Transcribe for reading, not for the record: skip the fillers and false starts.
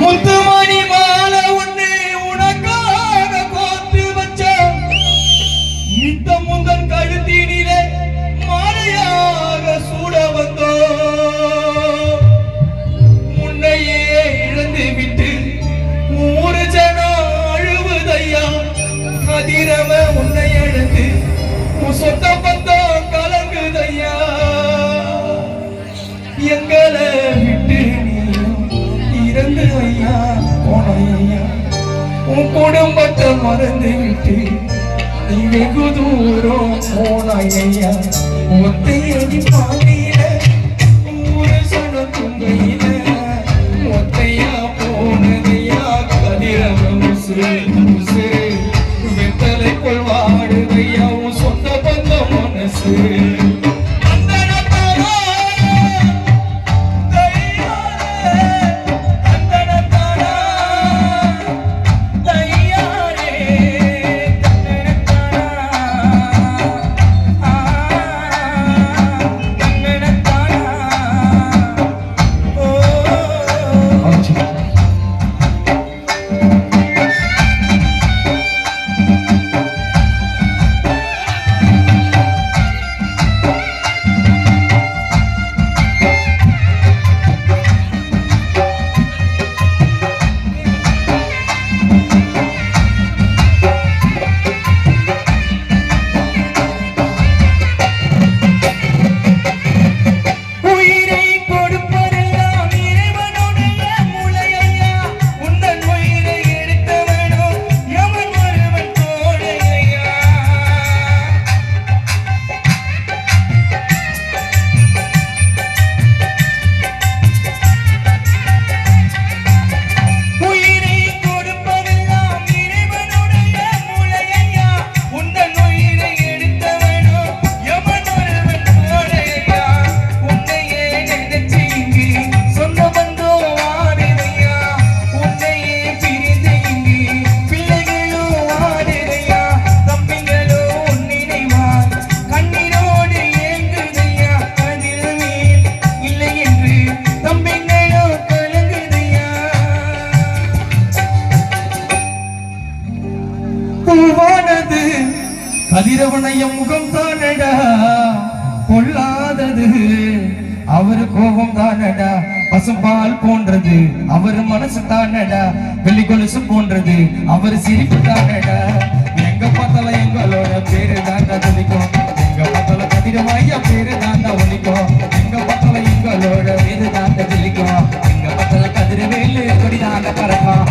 முத்துமணி மாலை ஒண்ணு உனக்காக கோத்து வச்ச நித்த முந்தன் கழுத்தினிலே மாலையாக சூட வந்தோ முன்னையே இழந்து விட்டு ஊரு ஜனம் அழுவுதையா கதிரவ உன்னை அழுந்து சொத்த பந்தம் கலங்குதையா எங்களை விட்டு இறந்து ஐயா போனையா உன் குடும்பத்தை மறந்து விட்டு நீ வெகு தூரம் போனாயா ஒத்தையடி பாதையில ஊரு சன துங்கையில ஒத்தையா போனதையா கதிரவ உசுறு உசுறு வெத்தலை கொள்வாடுதையா உன் சொந்த பந்த மனசு பூவானது கதிரவனைய முகம் தானடா கொள்ளாதது அவரு கோபம் தானடா பசும்பால் போன்றது அவரு மனசு தானடா வெள்ளி கொலுசு போன்றது அவரு சிரிப்பு தானடா எங்க பார்த்தாலும் எங்களோட பேரு தாண்டா துணிக்கும் எங்க பார்த்தாலும் கதிரவாய பேரு தாண்டா ஒழிக்கும் எங்க பார்த்தாலும் எங்களோட பேரு தாண்டா ஜெலிக்கும் எங்க பார்த்தாலும் கதிரவேலு கொடி தாண்ட பறக்கும்